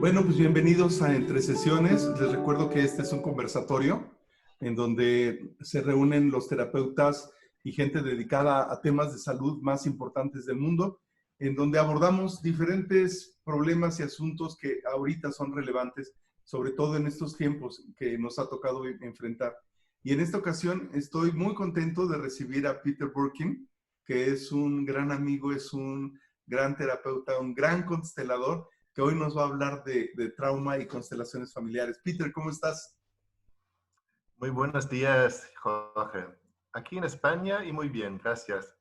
Bueno, pues bienvenidos a Entre Sesiones. Les recuerdo que este es un conversatorio en donde se reúnen los terapeutas y gente dedicada a temas de salud más importantes del mundo, en donde abordamos diferentes problemas y asuntos que ahorita son relevantes, sobre todo en estos tiempos que nos ha tocado enfrentar. Y en esta ocasión estoy muy contento de recibir a Peter Burkin, que es un gran amigo, es un gran terapeuta, un gran constelador, que hoy nos va a hablar de trauma y constelaciones familiares. Peter, ¿cómo estás? Muy buenos días, Jorge. Aquí en España y muy bien, gracias.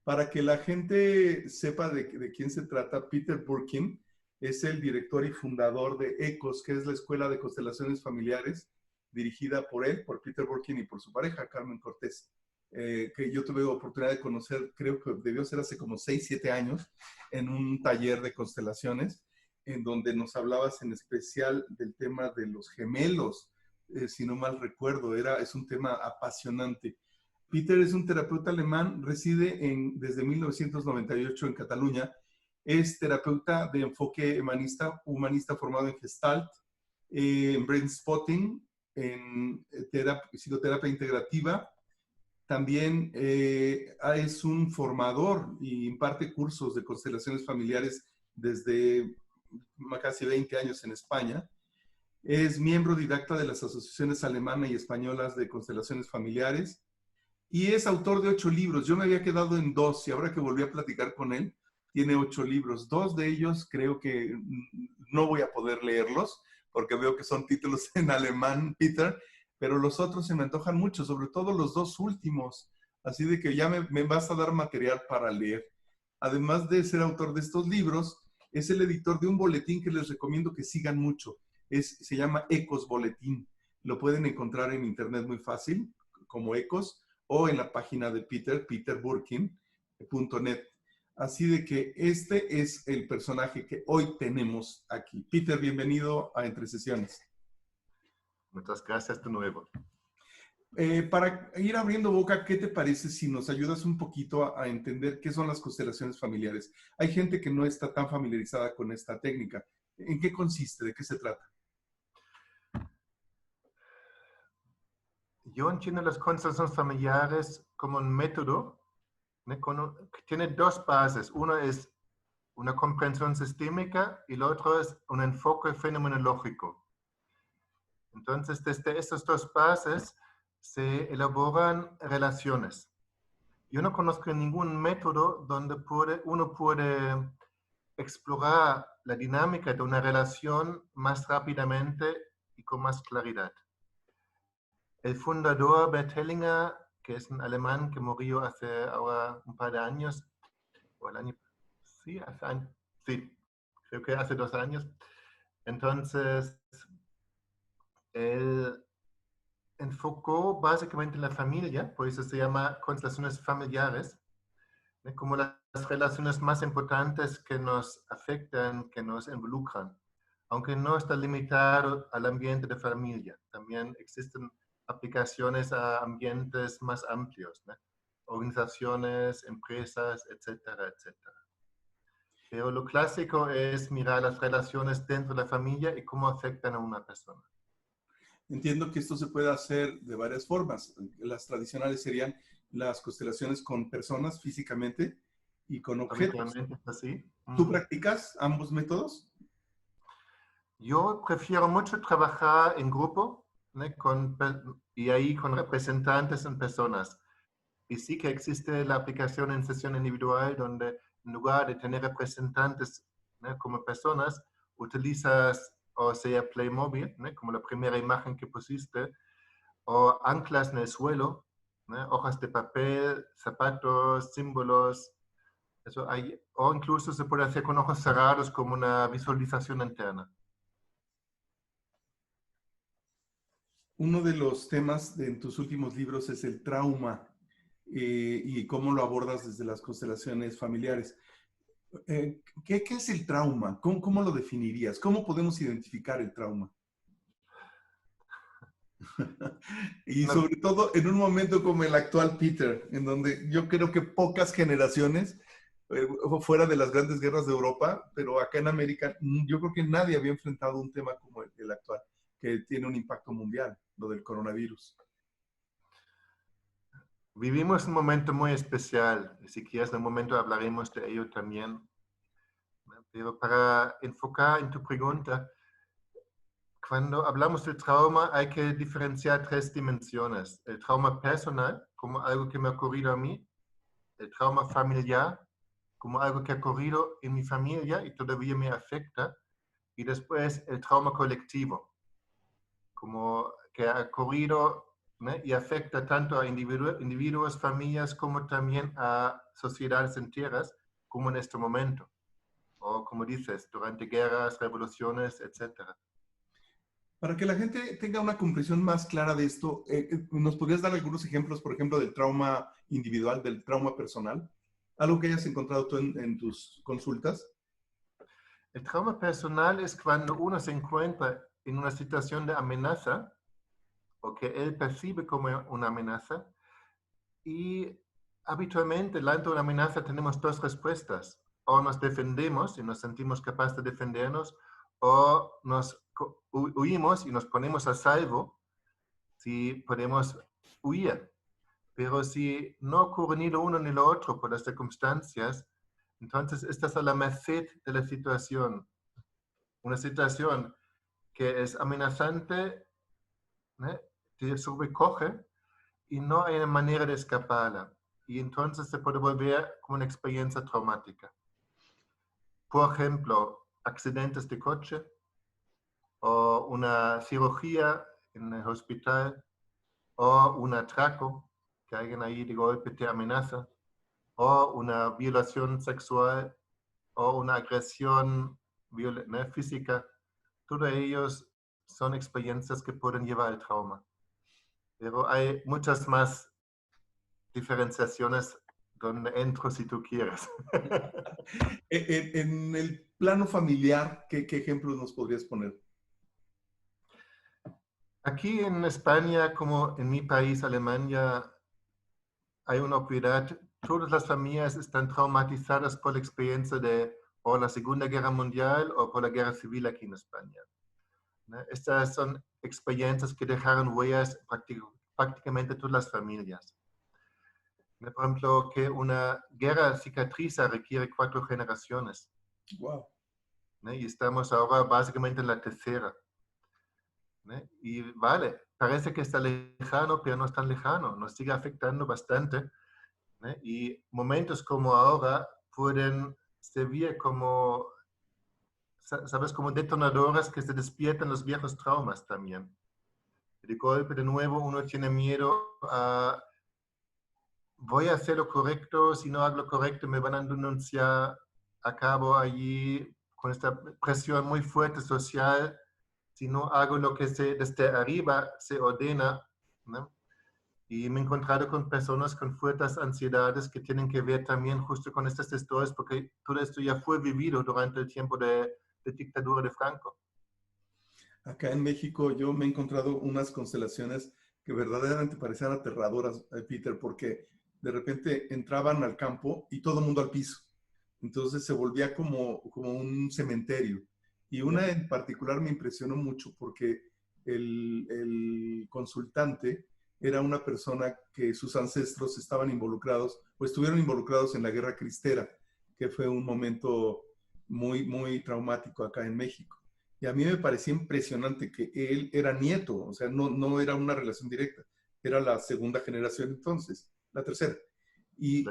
Para que la gente sepa de quién se trata, Peter Burkin es el director y fundador de ECOS, que es la Escuela de Constelaciones Familiares, dirigida por él, por Peter Burkin y por su pareja, Carmen Cortés, que yo tuve oportunidad de conocer, creo que debió ser hace como 6, 7 años, en un taller de constelaciones, en donde nos hablabas en especial del tema de los gemelos, si no mal recuerdo, es un tema apasionante. Peter es un terapeuta alemán, reside desde 1998 en Cataluña, es terapeuta de enfoque humanista formado en Gestalt, en Brain Spotting, en psicoterapia integrativa. También es un formador y imparte cursos de constelaciones familiares desde casi 20 años en España. Es miembro didacta de las asociaciones alemana y españolas de constelaciones familiares y es autor de 8 libros. Yo me había quedado en 2 y ahora que volví a platicar con él, tiene 8 libros. 2 de ellos creo que no voy a poder leerlos porque veo que son títulos en alemán, Peter, pero los otros se me antojan mucho, sobre todo los 2 últimos. Así de que ya me vas a dar material para leer. Además de ser autor de estos libros, es el editor de un boletín que les recomiendo que sigan mucho. Se llama Ecos Boletín. Lo pueden encontrar en internet muy fácil, como Ecos, o en la página de Peter, peterburkin.net. Así de que este es el personaje que hoy tenemos aquí. Peter, bienvenido a Entre Sesiones. Muchas gracias de nuevo. Para ir abriendo boca, ¿qué te parece si nos ayudas un poquito a entender qué son las constelaciones familiares? Hay gente que no está tan familiarizada con esta técnica. ¿En qué consiste? ¿De qué se trata? Yo entiendo las constelaciones familiares como un método que tiene 2 bases. Una es una comprensión sistémica y el otro es un enfoque fenomenológico. Entonces, desde estas 2 bases se elaboran relaciones. Yo no conozco ningún método donde uno puede explorar la dinámica de una relación más rápidamente y con más claridad. El fundador Bert Hellinger, que es un alemán que murió hace ahora un par de años, o el año, sí, sí, creo que hace 2 años. Entonces, él enfocó básicamente en la familia, por eso se llama constelaciones familiares, como las relaciones más importantes que nos afectan, que nos involucran, aunque no está limitado al ambiente de familia. También existen aplicaciones a ambientes más amplios, ¿no? Organizaciones, empresas, etcétera, etcétera. Pero lo clásico es mirar las relaciones dentro de la familia y cómo afectan a una persona. Entiendo que esto se puede hacer de varias formas. Las tradicionales serían las constelaciones con personas físicamente y con objetos. Habitualmente es así. ¿Tú practicas ambos métodos? Yo prefiero mucho trabajar en grupo, ¿no? Y ahí con representantes en personas. Y sí que existe la aplicación en sesión individual donde en lugar de tener representantes, ¿no? como personas, utilizas o sea Playmobil, ¿no? como la primera imagen que pusiste, o anclas en el suelo, ¿no? hojas de papel, zapatos, símbolos, eso hay, o incluso se puede hacer con ojos cerrados como una visualización interna. Uno de los temas en tus últimos libros es el trauma y cómo lo abordas desde las constelaciones familiares. ¿Qué es el trauma? ¿Cómo lo definirías? ¿Cómo podemos identificar el trauma? Y No, sobre todo en un momento como el actual, Peter, en donde yo creo que pocas generaciones fuera de las grandes guerras de Europa, pero acá en América yo creo que nadie había enfrentado un tema como el actual, que tiene un impacto mundial, lo del coronavirus. Vivimos un momento muy especial, y si quieres en un momento hablaremos de ello también. Pero para enfocar en tu pregunta, cuando hablamos del trauma hay que diferenciar tres dimensiones. El trauma personal, como algo que me ha ocurrido a mí, el trauma familiar, como algo que ha ocurrido en mi familia y todavía me afecta, y después el trauma colectivo, como que ha ocurrido, ¿no? Y afecta tanto a individuos, familias, como también a sociedades enteras, como en este momento. O como dices, durante guerras, revoluciones, etc. Para que la gente tenga una comprensión más clara de esto, ¿nos podrías dar algunos ejemplos, por ejemplo, del trauma individual, del trauma personal? ¿Algo que hayas encontrado tú en tus consultas? El trauma personal es cuando uno se encuentra en una situación de amenaza o que él percibe como una amenaza y habitualmente ante una amenaza tenemos dos respuestas. O nos defendemos y nos sentimos capaces de defendernos o nos huimos y nos ponemos a salvo si podemos huir. Pero si no ocurre ni lo uno ni lo otro por las circunstancias, entonces estás a la merced de la situación. Una situación que es amenazante, ¿no? Te sobrecoge y no hay manera de escaparla. Y entonces se puede volver como una experiencia traumática. Por ejemplo, accidentes de coche o una cirugía en el hospital o un atraco, que alguien ahí de golpe te amenaza, o una violación sexual o una agresión física. Todos ellos son experiencias que pueden llevar al trauma. Pero hay muchas más diferenciaciones donde entro si tú quieres. En el plano familiar, ¿qué ejemplos nos podrías poner? Aquí en España, como en mi país, Alemania, hay una obviedad. Todas las familias están traumatizadas por la experiencia de o la Segunda Guerra Mundial o por la Guerra Civil aquí en España. Estas son experiencias que dejaron huellas prácticamente todas las familias. Por ejemplo, que una guerra cicatriza requiere 4 generaciones. Wow. Y estamos ahora básicamente en la tercera. Y vale, parece que está lejano, pero no es tan lejano. Nos sigue afectando bastante. Y momentos como ahora pueden servir como, ¿sabes? Como detonadoras que se despiertan los viejos traumas también. De golpe, de nuevo, uno tiene miedo a voy a hacer lo correcto, si no hago lo correcto me van a denunciar, acabo allí con esta presión muy fuerte social, si no hago lo que desde arriba se ordena, ¿no? Y me he encontrado con personas con fuertes ansiedades que tienen que ver también justo con estas historias, porque todo esto ya fue vivido durante el tiempo de dictadura de Franco. Acá en México yo me he encontrado unas constelaciones que verdaderamente parecían aterradoras, Peter, porque de repente entraban al campo y todo el mundo al piso. Entonces se volvía como un cementerio. Y una en particular me impresionó mucho porque el consultante era una persona que sus ancestros estaban involucrados o estuvieron involucrados en la Guerra Cristera, que fue un momento muy, muy traumático acá en México. Y a mí me parecía impresionante que él era nieto, o sea, no era una relación directa, era la segunda generación entonces, la tercera. Y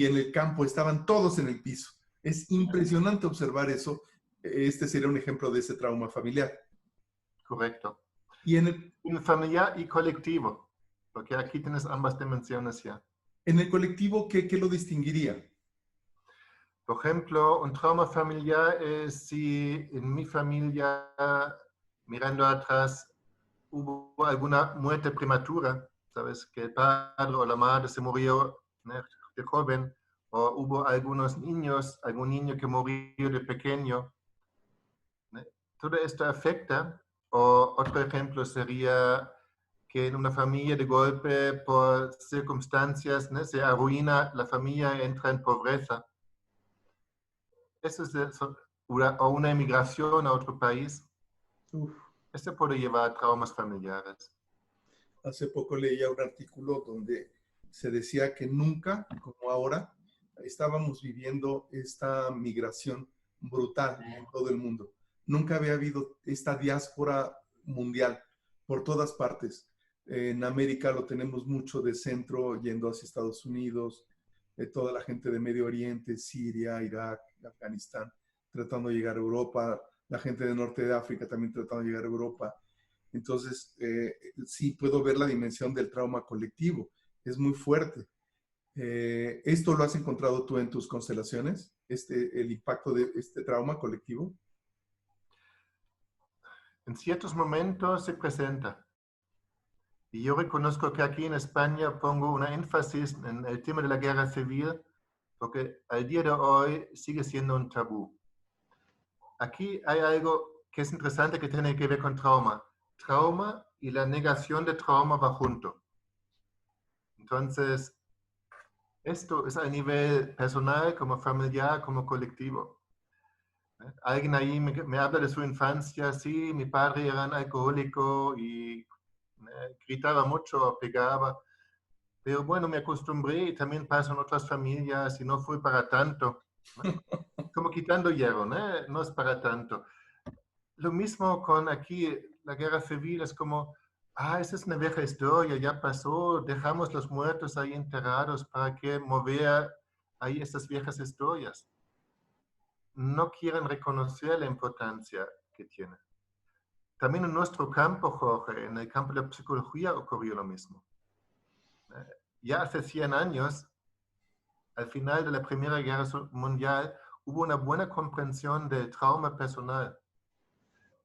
en el campo estaban todos en el piso. Es impresionante observar eso. Este sería un ejemplo de ese trauma familiar. Correcto. Y en Familiar y colectivo, porque aquí tienes ambas dimensiones ya. el colectivo, ¿qué lo distinguiría? Por ejemplo, un trauma familiar es si en mi familia, mirando atrás, hubo alguna muerte prematura, ¿sabes? Que el padre o la madre se murió de joven, o hubo algunos niños, algún niño que murió de pequeño. Todo esto afecta. O otro ejemplo sería que en una familia de golpe, por circunstancias, ¿no?, se arruina la familia, entra en pobreza. Eso es o una emigración a otro país. Uf. Eso puede llevar a traumas familiares. Hace poco leía un artículo donde se decía que nunca, como ahora, estábamos viviendo esta migración brutal en todo el mundo. Nunca había habido esta diáspora mundial por todas partes. En América lo tenemos mucho de centro, yendo hacia Estados Unidos, toda la gente de Medio Oriente, Siria, Irak, Afganistán, tratando de llegar a Europa, la gente del norte de África también tratando de llegar a Europa. Entonces, sí puedo ver la dimensión del trauma colectivo. Es muy fuerte. ¿Esto lo has encontrado tú en tus constelaciones? El impacto de este trauma colectivo. En ciertos momentos se presenta. Y yo reconozco que aquí en España pongo una énfasis en el tema de la guerra civil, porque al día de hoy sigue siendo un tabú. Aquí hay algo que es interesante que tiene que ver con trauma. Trauma y la negación de trauma va junto. Entonces, esto es a nivel personal, como familiar, como colectivo. Alguien ahí me habla de su infancia, sí, mi padre era un alcohólico y gritaba mucho, pegaba. Pero bueno, me acostumbré y también pasa en otras familias y no fue para tanto, ¿no? Como quitando hierro, ¿no? No es para tanto. Lo mismo con aquí, la guerra civil es como, esa es una vieja historia, ya pasó, dejamos los muertos ahí enterrados, ¿para qué mover ahí estas viejas historias? No quieren reconocer la importancia que tiene. También en nuestro campo, Jorge, en el campo de la psicología ocurrió lo mismo. Ya hace 100 años, al final de la Primera Guerra Mundial, hubo una buena comprensión del trauma personal,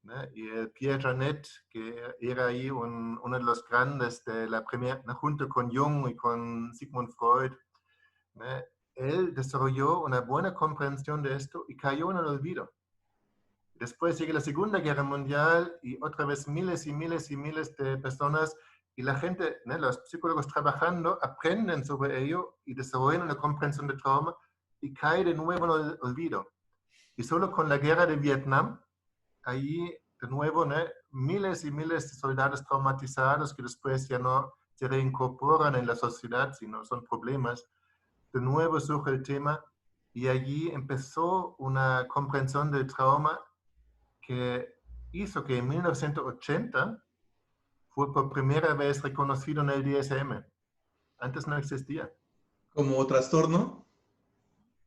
¿no? Y Pierre Janet, que era ahí uno de los grandes de la primera, junto con Jung y con Sigmund Freud, ¿no?, él desarrolló una buena comprensión de esto y cayó en el olvido. Después llega la Segunda Guerra Mundial y otra vez miles y miles y miles de personas y la gente, ¿no?, los psicólogos trabajando, aprenden sobre ello y desarrollan una comprensión de trauma y cae de nuevo en el olvido. Y solo con la guerra de Vietnam, ahí de nuevo, ¿no?, miles y miles de soldados traumatizados que después ya no se reincorporan en la sociedad, sino son problemas. De nuevo surge el tema y allí empezó una comprensión del trauma que hizo que en 1980 fue por primera vez reconocido en el DSM. Antes no existía. Como trastorno.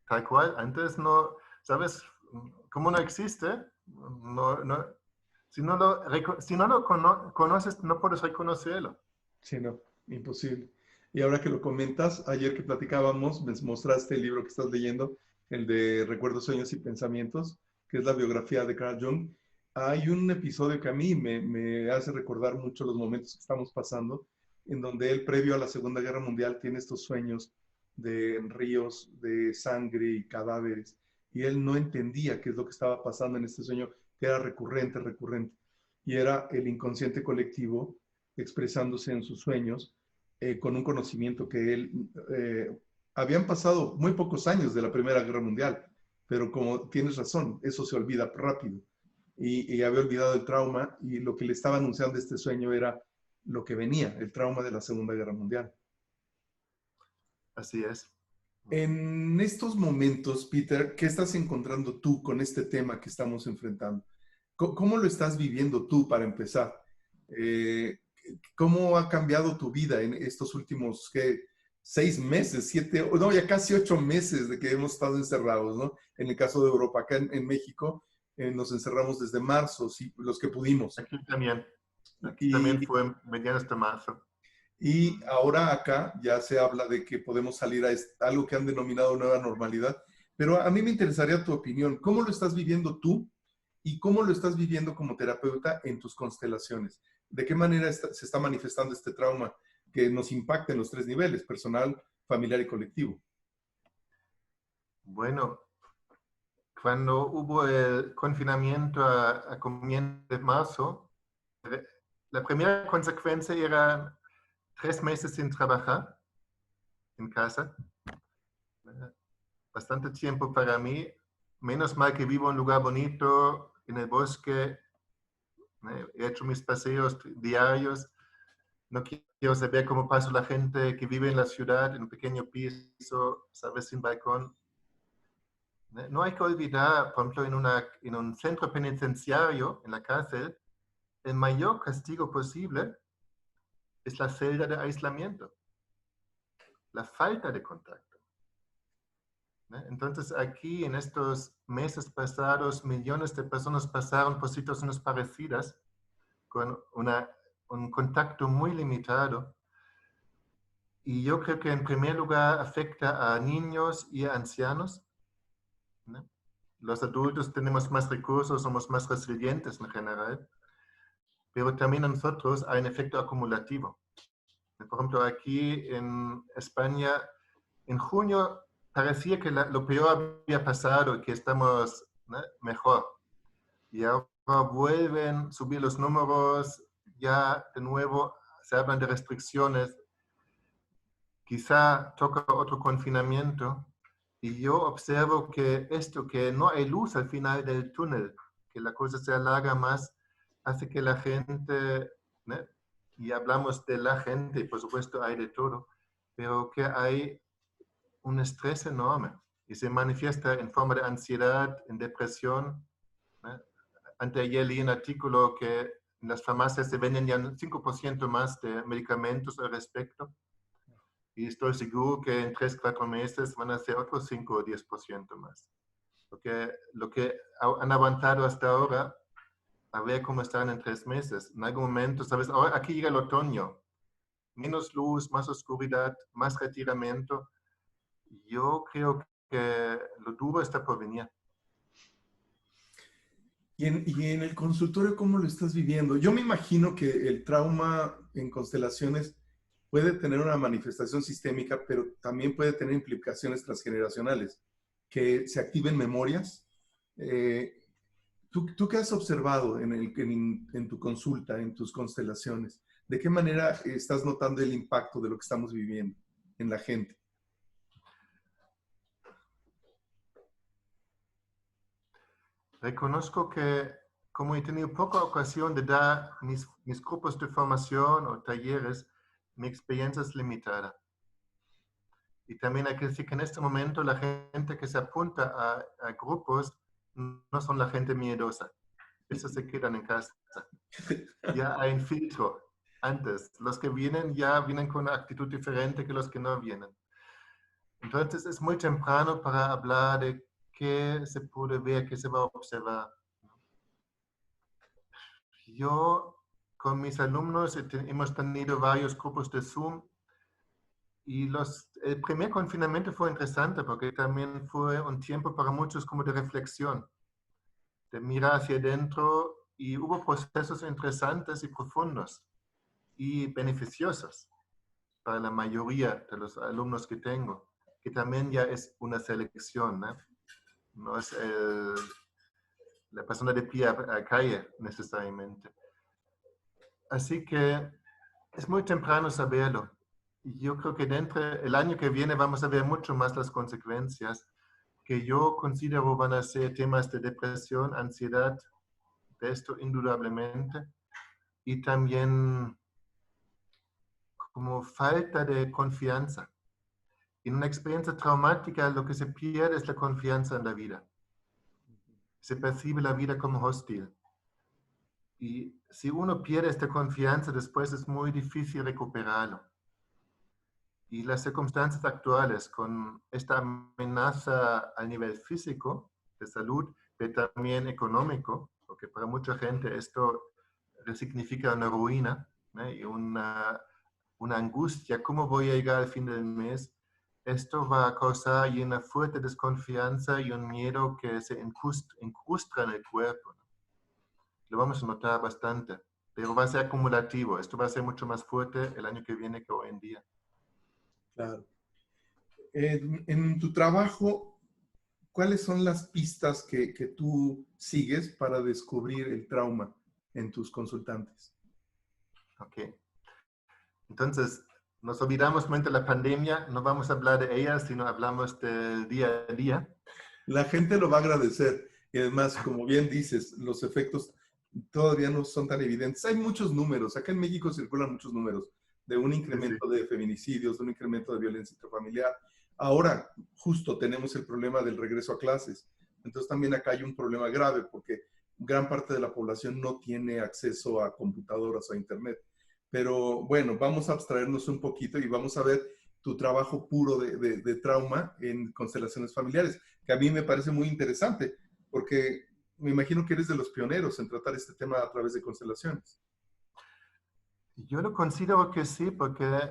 Tal cual, antes no, ¿sabes? ¿Cómo no existe? Si no lo conoces, no puedes reconocerlo. Sí, no, imposible. Y ahora que lo comentas, ayer que platicábamos, me mostraste el libro que estás leyendo, el de Recuerdos, Sueños y Pensamientos, que es la biografía de Carl Jung. Hay un episodio que a mí me hace recordar mucho los momentos que estamos pasando, en donde él, previo a la Segunda Guerra Mundial, tiene estos sueños de ríos de sangre y cadáveres, y él no entendía qué es lo que estaba pasando en este sueño, que era recurrente, recurrente, y era el inconsciente colectivo expresándose en sus sueños, con un conocimiento que él, habían pasado muy pocos años de la Primera Guerra Mundial, pero como tienes razón, eso se olvida rápido, y había olvidado el trauma, y lo que le estaba anunciando este sueño era lo que venía, el trauma de la Segunda Guerra Mundial. Así es. En estos momentos, Peter, ¿qué estás encontrando tú con este tema que estamos enfrentando? ¿Cómo lo estás viviendo tú para empezar? ¿Cómo ha cambiado tu vida en estos últimos 6 meses, 7, no, ya casi 8 meses de que hemos estado encerrados, ¿no? En el caso de Europa, acá en México, nos encerramos desde marzo, sí, los que pudimos. Aquí también. Aquí también Y, fue mediados de marzo. y ahora acá ya se habla de que podemos salir a algo que han denominado nueva normalidad. Pero a mí me interesaría tu opinión. ¿Cómo lo estás viviendo tú y cómo lo estás viviendo como terapeuta en tus constelaciones? ¿De qué manera se está manifestando este trauma que nos impacta en los 3 niveles, personal, familiar y colectivo? Bueno, cuando hubo el confinamiento a comienzos de marzo, la primera consecuencia era 3 meses sin trabajar en casa. Bastante tiempo para mí. Menos mal que vivo en un lugar bonito, en el bosque. He hecho mis paseos diarios. No quiero saber cómo pasa la gente que vive en la ciudad, en un pequeño piso, sabes, sin balcón. No hay que olvidar, por ejemplo, en un centro penitenciario, en la cárcel, el mayor castigo posible es la celda de aislamiento, la falta de contacto. Entonces aquí, en estos meses pasados, millones de personas pasaron por situaciones parecidas, con un contacto muy limitado. Y yo creo que en primer lugar afecta a niños y a ancianos, ¿no? Los adultos tenemos más recursos, somos más resilientes en general, pero también a nosotros hay un efecto acumulativo. Por ejemplo, aquí en España, en junio parecía que lo peor había pasado y que estamos, ¿no?, mejor. Y ahora vuelven a subir los números, ya de nuevo se hablan de restricciones, quizá toca otro confinamiento. Y yo observo que esto, que no hay luz al final del túnel, que la cosa se alarga más, hace que la gente, ¿no?, y hablamos de la gente, y por supuesto hay de todo, pero que hay un estrés enorme y se manifiesta en forma de ansiedad, en depresión, ¿no? Anteayer leí un artículo que en las farmacias se venden ya un 5% más de medicamentos al respecto. Y estoy seguro que en 3, 4 meses van a ser otros 5 o 10% más. Lo que han avanzado hasta ahora, a ver cómo están en 3 meses. En algún momento, ¿sabes? Ahora aquí llega el otoño. Menos luz, más oscuridad, más retiramiento. Yo creo que lo duro está por venir. Y en el consultorio, ¿cómo lo estás viviendo? Yo me imagino que el trauma en constelaciones puede tener una manifestación sistémica, pero también puede tener implicaciones transgeneracionales, que se activen memorias. ¿Tú qué has observado en tu consulta, en tus constelaciones? ¿De qué manera estás notando el impacto de lo que estamos viviendo en la gente? Reconozco que como he tenido poca ocasión de dar mis grupos de formación o talleres, mi experiencia es limitada. Y también hay que decir que en este momento la gente que se apunta a grupos no son la gente miedosa. Esos se quedan en casa. Ya hay un filtro antes. Los que vienen ya vienen con una actitud diferente que los que no vienen. Entonces es muy temprano para hablar de qué se puede ver, qué se va a observar. Yo con mis alumnos hemos tenido varios grupos de Zoom y el primer confinamiento fue interesante porque también fue un tiempo para muchos como de reflexión, de mirar hacia adentro, y hubo procesos interesantes y profundos y beneficiosos para la mayoría de los alumnos que tengo, que también ya es una selección, ¿no? No es la persona de pie a calle necesariamente. Así que es muy temprano saberlo. Yo creo que dentro del año que viene vamos a ver mucho más las consecuencias, que yo considero van a ser temas de depresión, ansiedad, de esto indudablemente, y también como falta de confianza. En una experiencia traumática lo que se pierde es la confianza en la vida. Se percibe la vida como hostil. Y si uno pierde esta confianza, después es muy difícil recuperarlo. Y las circunstancias actuales, con esta amenaza a nivel físico, de salud, pero también económico, porque para mucha gente esto significa una ruina, ¿no?, y una angustia, ¿cómo voy a llegar al fin del mes? Esto va a causar una fuerte desconfianza y un miedo que se incrusta en el cuerpo, ¿no? Lo vamos a notar bastante, pero va a ser acumulativo. Esto va a ser mucho más fuerte el año que viene que hoy en día. Claro. En tu trabajo, ¿cuáles son las pistas que tú sigues para descubrir el trauma en tus consultantes? Ok. Entonces, nos olvidamos de la pandemia, no vamos a hablar de ella, sino hablamos del día a día. La gente lo va a agradecer. Y además, como bien dices, los efectos todavía no son tan evidentes. Hay muchos números. Acá en México circulan muchos números de un Sí, sí. incremento de feminicidios, de un incremento de violencia intrafamiliar. Ahora, justo tenemos el problema del regreso a clases. Entonces, también acá hay un problema grave porque gran parte de la población no tiene acceso a computadoras o a Internet. Pero bueno, vamos a abstraernos un poquito y vamos a ver tu trabajo puro de trauma en constelaciones familiares, que a mí me parece muy interesante, porque me imagino que eres de los pioneros en tratar este tema a través de constelaciones. Yo lo considero que sí, porque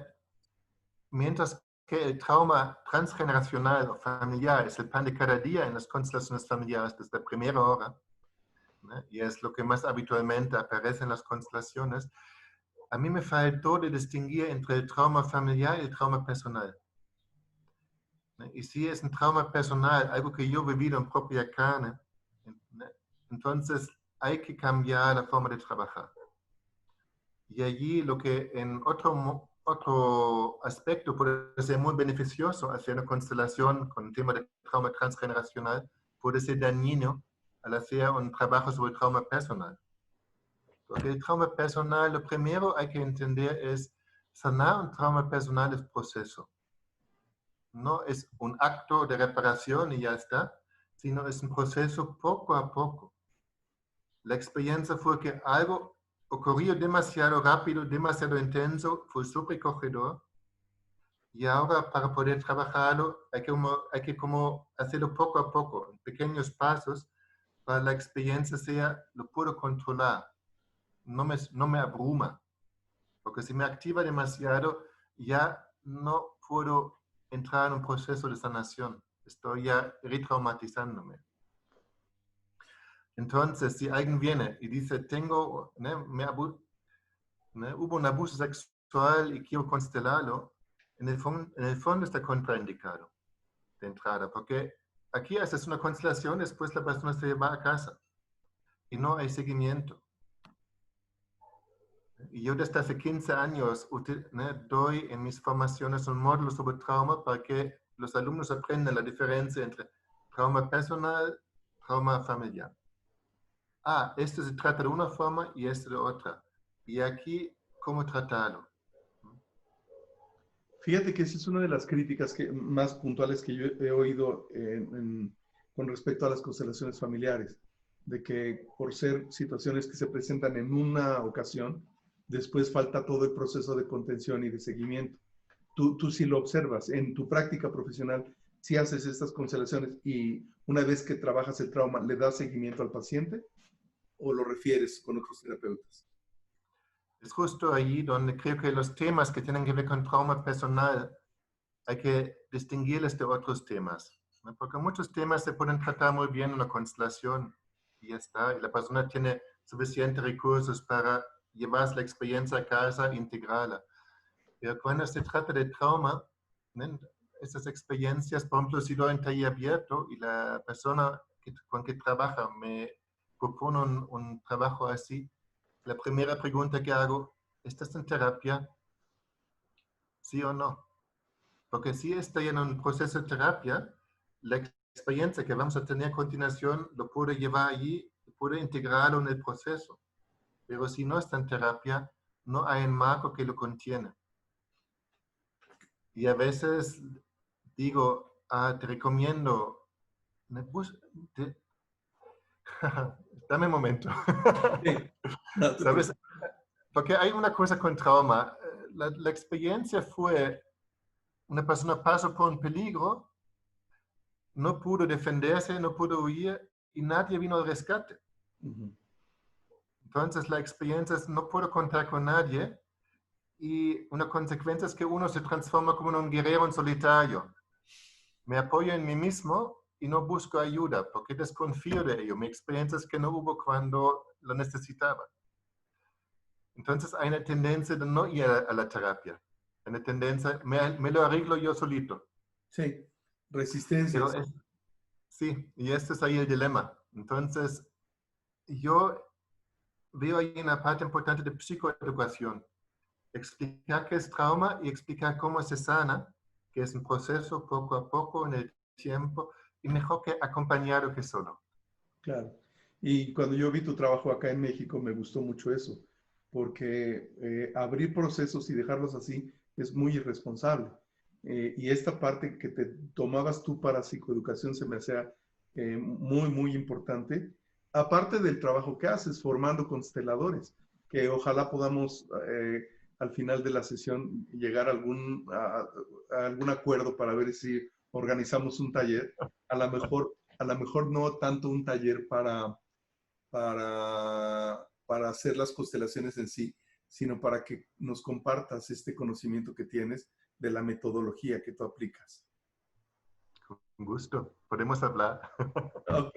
mientras que el trauma transgeneracional o familiar es el pan de cada día en las constelaciones familiares desde la primera hora, ¿no? Y es lo que más habitualmente aparece en las constelaciones, a mí me faltó de distinguir entre el trauma familiar y el trauma personal, ¿no? Y si es un trauma personal, algo que yo he vivido en propia carne, ¿no? Entonces hay que cambiar la forma de trabajar. Y allí lo que en otro aspecto puede ser muy beneficioso hacer una constelación con el tema de trauma transgeneracional, puede ser dañino al hacer un trabajo sobre el trauma personal. Porque el trauma personal, lo primero hay que entender es sanar un trauma personal es proceso. No es un acto de reparación y ya está, sino es un proceso poco a poco. La experiencia fue que algo ocurrió demasiado rápido, demasiado intenso, fue sobrecogedor. Y ahora para poder trabajarlo hay que como hacerlo poco a poco, en pequeños pasos, para la experiencia sea, lo puedo controlar, no me abruma. Porque si me activa demasiado, ya no puedo entrar en un proceso de sanación. Estoy ya retraumatizándome. Entonces, si alguien viene y dice, tengo, ¿no? ¿no? Hubo un abuso sexual y quiero constelarlo, en el fondo está contraindicado de entrada, porque aquí haces una constelación, después la persona se va a casa y no hay seguimiento. Y yo desde hace 15 años ¿no? doy en mis formaciones un módulo sobre trauma para que los alumnos aprendan la diferencia entre trauma personal, trauma familiar. Esto se trata de una forma y esto de otra. Y aquí, ¿cómo tratarlo? Fíjate que esa es una de las críticas más puntuales que yo he oído con respecto a las constelaciones familiares, de que por ser situaciones que se presentan en una ocasión, después falta todo el proceso de contención y de seguimiento. Tú sí lo observas en tu práctica profesional, si haces estas constelaciones y una vez que trabajas el trauma, ¿le das seguimiento al paciente o lo refieres con otros terapeutas? Es justo ahí donde creo que los temas que tienen que ver con trauma personal hay que distinguirles de otros temas, ¿no? Porque muchos temas se pueden tratar muy bien en una constelación y ya está, y la persona tiene suficientes recursos para llevar la experiencia a casa e integrarla. Pero cuando se trata de trauma, ¿no? Esas experiencias, por ejemplo, si doy en taller abierto y la persona con que trabaja me propone un trabajo así, la primera pregunta que hago, ¿estás en terapia? ¿Sí o no? Porque si estoy en un proceso de terapia, la experiencia que vamos a tener a continuación lo puedo llevar allí, puedo integrarlo en el proceso. Pero si no está en terapia, no hay un marco que lo contiene. Y a veces digo, te recomiendo, te- dame un momento. Sí, no te ¿Sabes? preocupes. Porque hay una cosa con trauma. La experiencia fue, una persona pasó por un peligro, no pudo defenderse, no pudo huir y nadie vino al rescate. Uh-huh. Entonces la experiencia es no puedo contar con nadie y una consecuencia es que uno se transforma como en un guerrero en solitario. Me apoyo en mí mismo y no busco ayuda porque desconfío de ello. Mi experiencia es que no hubo cuando lo necesitaba. Entonces hay una tendencia de no ir a la terapia. Hay una tendencia, me lo arreglo yo solito. Sí, Pero resistencias. sí, y este es ahí el dilema. Entonces, yo veo ahí una parte importante de psicoeducación. explicar qué es trauma y explicar cómo se sana, que es un proceso poco a poco en el tiempo, y mejor que acompañado que solo. Claro. Y cuando yo vi tu trabajo acá en México, me gustó mucho eso, porque abrir procesos y dejarlos así es muy irresponsable. Y esta parte que te tomabas tú para psicoeducación se me hacía muy, muy importante. Aparte del trabajo que haces formando consteladores, que ojalá podamos al final de la sesión llegar a algún acuerdo para ver si organizamos un taller. A lo mejor no tanto un taller para hacer las constelaciones en sí, sino para que nos compartas este conocimiento que tienes de la metodología que tú aplicas. Con gusto, podemos hablar. Ok.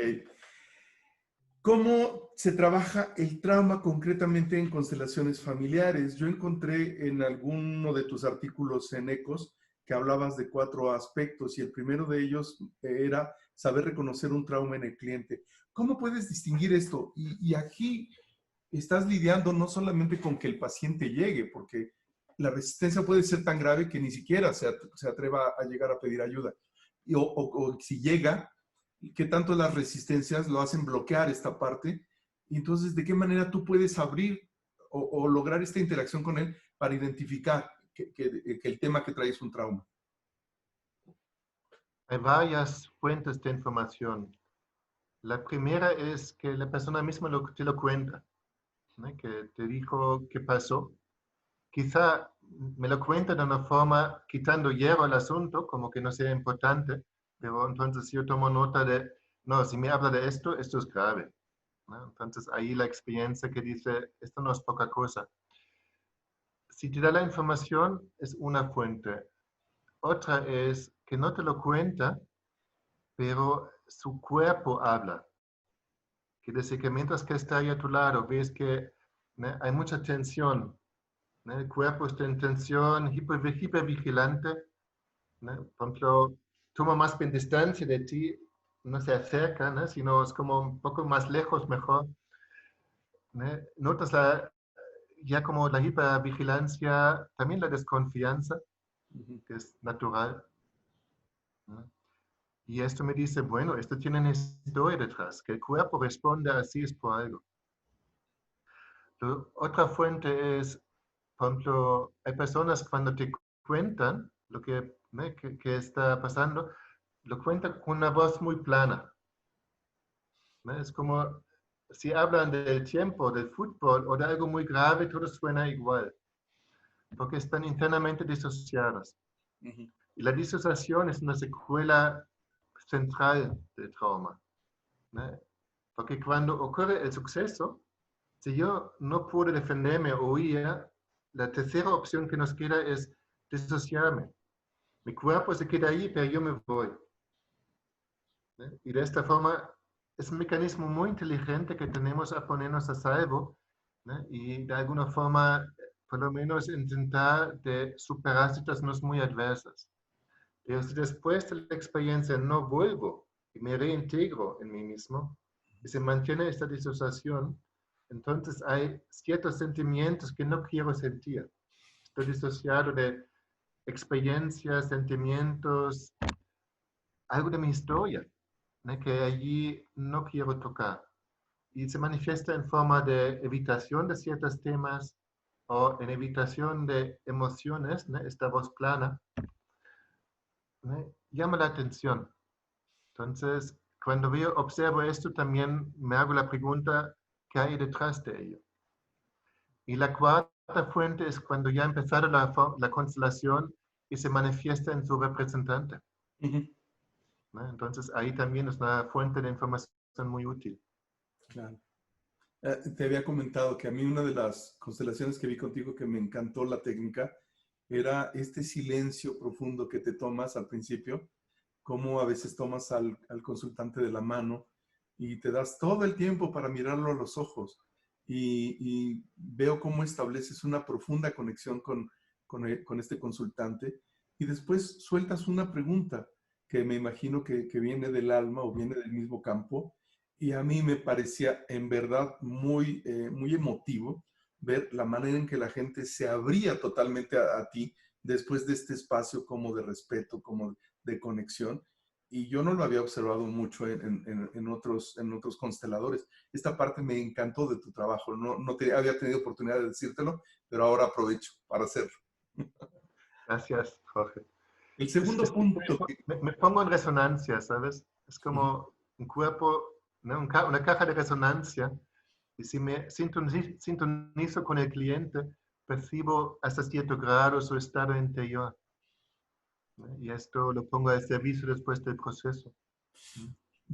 ¿Cómo se trabaja el trauma concretamente en constelaciones familiares? Yo encontré en alguno de tus artículos en ECOS que hablabas de 4 aspectos y el primero de ellos era saber reconocer un trauma en el cliente. ¿Cómo puedes distinguir esto? Y aquí estás lidiando no solamente con que el paciente llegue, porque la resistencia puede ser tan grave que ni siquiera se atreva a llegar a pedir ayuda. O si llega, qué tanto las resistencias lo hacen bloquear esta parte. Y entonces, ¿de qué manera tú puedes abrir o lograr esta interacción con él para identificar que el tema que trae es un trauma? Hay varias fuentes de información. La primera es que la persona misma te lo cuenta, ¿no? Que te dijo qué pasó. Quizá me lo cuenta de una forma quitando hierro al asunto, como que no sea importante, pero entonces yo tomo nota de, no, si me habla de esto, esto es grave, ¿no? Entonces ahí la experiencia que dice, esto no es poca cosa. Si te da la información, es una fuente. Otra es que no te lo cuenta, pero su cuerpo habla. Quiere decir que mientras que está ahí a tu lado, ves que, ¿no?, hay mucha tensión, ¿no? El cuerpo está en tensión, hipervigilante, ¿no? Por ejemplo, toma más bien distancia de ti, no se acerca, ¿no?, sino es como un poco más lejos mejor, ¿no? Notas ya como la hipervigilancia, también la desconfianza, Uh -huh. que es natural, ¿no? Y esto me dice, bueno, esto tiene una historia detrás, que el cuerpo responde así es por algo. Otra fuente es, por ejemplo, hay personas cuando te cuentan lo que, ¿no?, que está pasando, lo cuentan con una voz muy plana, ¿no? Es como si hablan del tiempo, del fútbol o de algo muy grave, todo suena igual, porque están internamente disociadas. Uh -huh. Y la disociación es una secuela central del trauma, ¿no? Porque cuando ocurre el suceso, si yo no puedo defenderme o huir, la tercera opción que nos queda es disociarme. Mi cuerpo se queda ahí, pero yo me voy, ¿no? Y de esta forma es un mecanismo muy inteligente que tenemos a ponernos a salvo, ¿no? Y de alguna forma, por lo menos, intentar de superar situaciones muy adversas. Pero si después de la experiencia no vuelvo y me reintegro en mí mismo y se mantiene esta disociación, entonces hay ciertos sentimientos que no quiero sentir. Estoy disociado de experiencias, sentimientos, algo de mi historia, ¿no?, que allí no quiero tocar. Y se manifiesta en forma de evitación de ciertos temas o en evitación de emociones, ¿no?, esta voz plana, ¿no?, llama la atención. Entonces, cuando observo esto, también me hago la pregunta, ¿qué hay detrás de ello? Y la cuarta fuente es cuando ya ha empezado la constelación y se manifiesta en su representante, Uh -huh. ¿no? Entonces, ahí también es una fuente de información muy útil. Claro. Te había comentado que a mí una de las constelaciones que vi contigo que me encantó la técnica era este silencio profundo que te tomas al principio, cómo a veces tomas al consultante de la mano y te das todo el tiempo para mirarlo a los ojos y veo cómo estableces una profunda conexión con este consultante y después sueltas una pregunta que me imagino que viene del alma o viene del mismo campo y a mí me parecía en verdad muy emotivo ver la manera en que la gente se abría totalmente a ti después de este espacio como de respeto, como de conexión. Y yo no lo había observado mucho en otros consteladores. Esta parte me encantó de tu trabajo. No te había tenido oportunidad de decírtelo, pero ahora aprovecho para hacerlo. Gracias, Jorge. El segundo punto que... Me pongo en resonancia, ¿sabes? Es como un cuerpo, ¿no? Una caja de resonancia. Y si me sintonizo con el cliente, percibo hasta cierto grado su estado interior, ¿no? Y esto lo pongo al servicio después del proceso.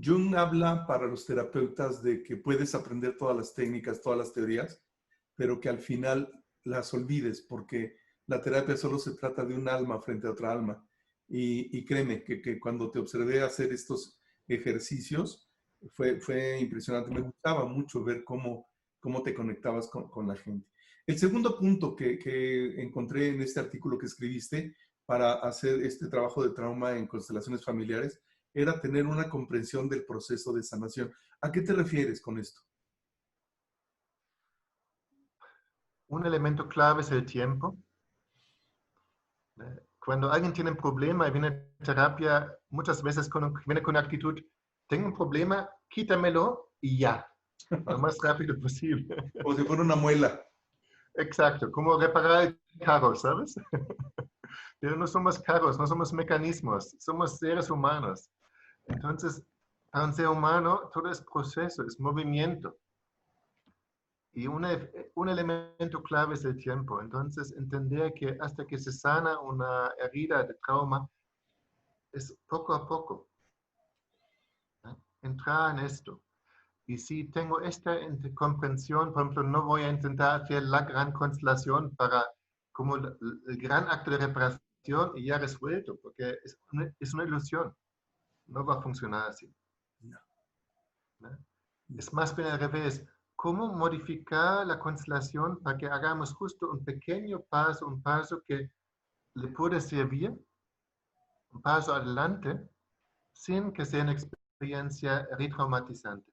Jung habla para los terapeutas de que puedes aprender todas las técnicas, todas las teorías, pero que al final las olvides, porque la terapia solo se trata de un alma frente a otra alma. Y créeme que cuando te observé hacer estos ejercicios, fue impresionante. Me gustaba mucho ver cómo te conectabas con la gente. El segundo punto que encontré en este artículo que escribiste para hacer este trabajo de trauma en constelaciones familiares era tener una comprensión del proceso de sanación. ¿A qué te refieres con esto? Un elemento clave es el tiempo. Cuando alguien tiene un problema y viene a terapia, muchas veces viene con actitud, tengo un problema, quítamelo y ya, lo más rápido posible. Como si fuera una muela. Exacto, como reparar el carro, ¿sabes? Pero no somos carros, no somos mecanismos, somos seres humanos. Entonces, para un ser humano, todo es proceso, es movimiento. Y un elemento clave es el tiempo. Entonces, entender que hasta que se sana una herida de trauma, es poco a poco, ¿no? Entrar en esto. Y si tengo esta comprensión, por ejemplo, no voy a intentar hacer la gran constelación para como el gran acto de reparación y ya resuelto, porque es una ilusión. No va a funcionar así, No. ¿no? Es más bien al revés. ¿Cómo modificar la constelación para que hagamos justo un pequeño paso, un paso que le puede servir, un paso adelante, sin que sea una experiencia retraumatizante?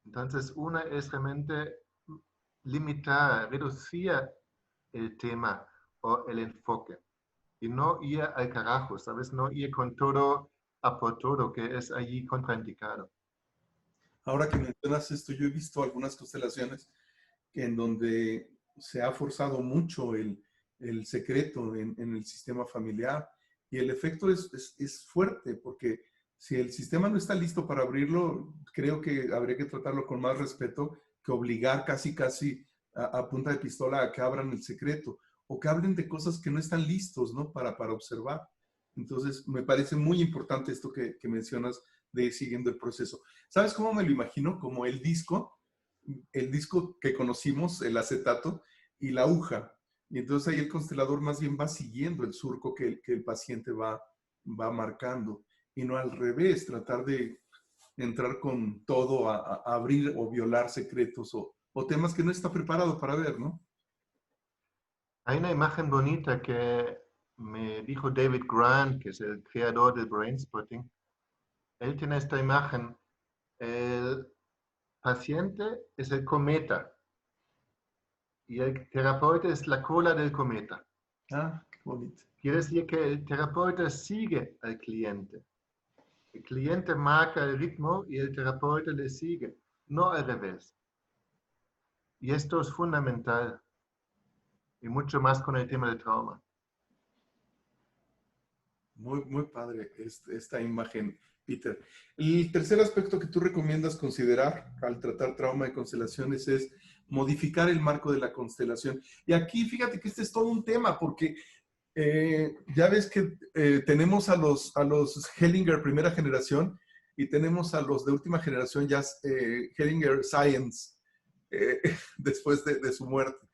Entonces, una es realmente limitar, reducir el tema o el enfoque y no ir al carajo, ¿sabes? No ir con todo a por todo, que es allí contraindicado. Ahora que mencionas esto, yo he visto algunas constelaciones en donde se ha forzado mucho el secreto en el sistema familiar y el efecto es fuerte porque si el sistema no está listo para abrirlo, creo que habría que tratarlo con más respeto que obligar casi a punta de pistola a que abran el secreto o que hablen de cosas que no están listos, ¿no? Para observar. Entonces, me parece muy importante esto que mencionas de ir siguiendo el proceso. ¿Sabes cómo me lo imagino? Como el disco que conocimos, el acetato, y la aguja. Y entonces ahí el constelador más bien va siguiendo el surco que el paciente va marcando. Y no al revés, tratar de entrar con todo a abrir o violar secretos o temas que no está preparado para ver, ¿no? Hay una imagen bonita que me dijo David Grant, que es el creador del Brainspotting. Él tiene esta imagen. El paciente es el cometa y el terapeuta es la cola del cometa. Ah, qué bonito. Quiere decir que el terapeuta sigue al cliente. El cliente marca el ritmo y el terapeuta le sigue, no al revés. Y esto es fundamental y mucho más con el tema del trauma. Muy padre esta imagen, Peter. El tercer aspecto que tú recomiendas considerar al tratar trauma de constelaciones es modificar el marco de la constelación. Y aquí fíjate que este es todo un tema porque ya ves que tenemos a los Hellinger primera generación y tenemos a los de última generación ya Hellinger Science eh, después de su muerte.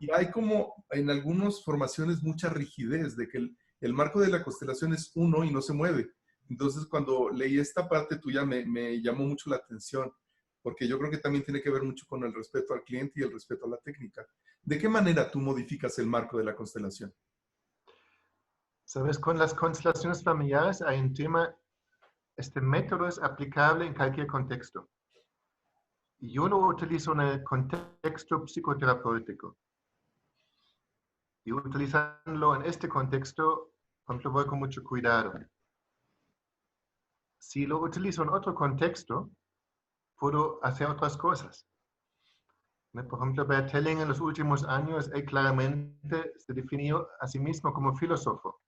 Y hay como en algunas formaciones mucha rigidez de que el marco de la constelación es uno y no se mueve. Entonces, cuando leí esta parte tuya me llamó mucho la atención, porque yo creo que también tiene que ver mucho con el respeto al cliente y el respeto a la técnica. ¿De qué manera tú modificas el marco de la constelación? Sabes, con las constelaciones familiares hay un tema, este método es aplicable en cualquier contexto. Yo lo utilizo en el contexto psicoterapéutico. Y utilizarlo en este contexto, por ejemplo, voy con mucho cuidado. Si lo utilizo en otro contexto, puedo hacer otras cosas. Por ejemplo, Bert Helling en los últimos años, él claramente se definió a sí mismo como filósofo,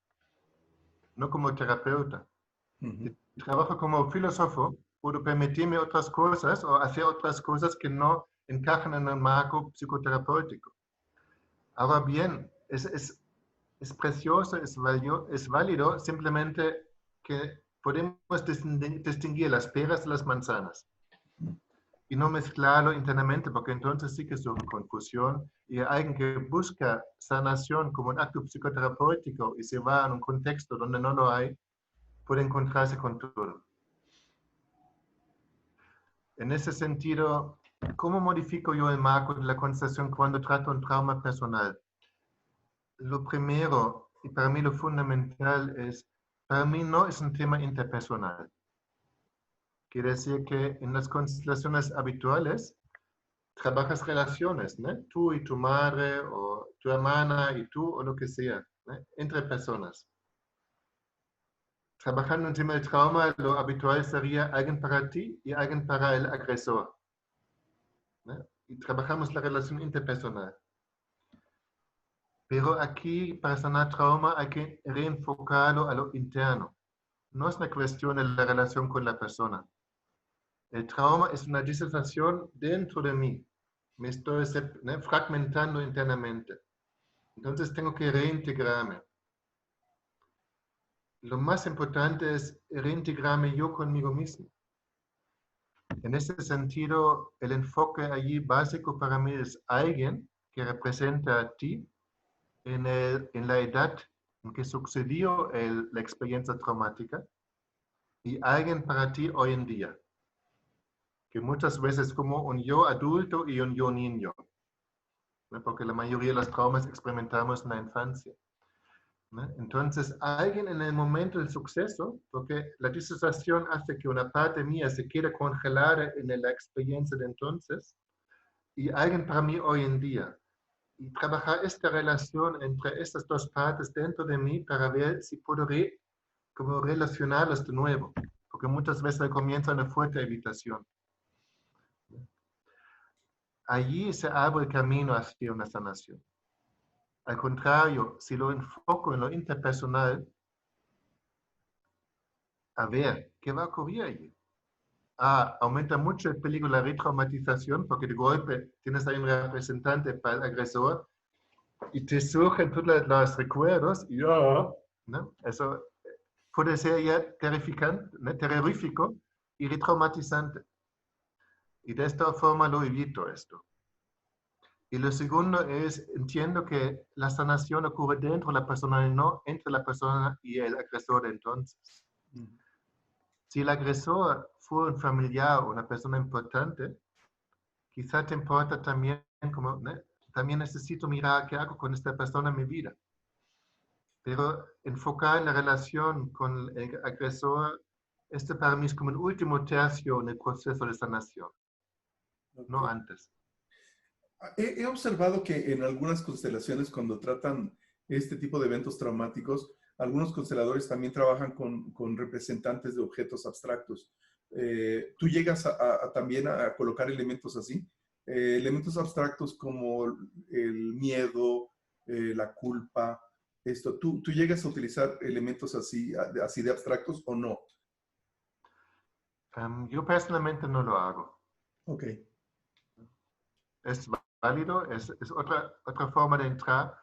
no como terapeuta. Ujú. Si trabajo como filósofo, puedo permitirme otras cosas o hacer otras cosas que no encajan en el marco psicoterapéutico. Ahora bien, es precioso, es válido, simplemente que podemos distinguir las peras de las manzanas y no mezclarlo internamente, porque entonces sí que surge confusión y alguien que busca sanación como un acto psicoterapéutico y se va en un contexto donde no lo hay, puede encontrarse con todo. En ese sentido, ¿cómo modifico yo el marco de la conversación cuando trato un trauma personal? Lo primero, y para mí lo fundamental es, para mí no es un tema interpersonal. Quiere decir que en las constelaciones habituales trabajas relaciones, ¿no? Tú y tu madre, o tu hermana y tú, o lo que sea, ¿no? Entre personas. Trabajando en tema de trauma, lo habitual sería alguien para ti y alguien para el agresor, ¿no? Y trabajamos la relación interpersonal. Pero aquí, para sanar trauma, hay que reenfocarlo a lo interno. No es una cuestión de la relación con la persona. El trauma es una disociación dentro de mí. Me estoy fragmentando internamente. Entonces tengo que reintegrarme. Lo más importante es reintegrarme yo conmigo mismo. En ese sentido, el enfoque allí básico para mí es alguien que representa a ti en la edad en que sucedió la experiencia traumática y alguien para ti hoy en día, que muchas veces como un yo adulto y un yo niño, ¿no? Porque la mayoría de los traumas experimentamos en la infancia, ¿no? Entonces, alguien en el momento del suceso, porque la disociación hace que una parte mía se quede congelada en la experiencia de entonces, y alguien para mí hoy en día. Y trabajar esta relación entre estas dos partes dentro de mí para ver si puedo como relacionarlas de nuevo, porque muchas veces comienza una fuerte evitación. Allí se abre el camino hacia una sanación. Al contrario, si lo enfoco en lo interpersonal, a ver, ¿qué va a ocurrir allí? Aumenta mucho el peligro de la retraumatización, porque de golpe tienes ahí un representante para el agresor y te surgen todos los recuerdos, ¿no? Eso puede ser ya terrificante, ¿no? Terrorífico y retraumatizante. Y de esta forma lo evito esto. Y lo segundo es, entiendo que la sanación ocurre dentro de la persona y no entre la persona y el agresor entonces. Si el agresor fue un familiar o una persona importante, quizá te importa también, como, ¿no? También necesito mirar qué hago con esta persona en mi vida. Pero enfocar la relación con el agresor, este para mí es como el último tercio en el proceso de sanación, no Okay. antes. He observado que en algunas constelaciones, cuando tratan este tipo de eventos traumáticos, algunos consteladores también trabajan con representantes de objetos abstractos. ¿Tú llegas también a colocar elementos así? Elementos abstractos como el miedo, la culpa, esto. ¿Tú llegas a utilizar elementos así de abstractos o no? Yo personalmente no lo hago. Ok. Es válido, es otra forma de entrar.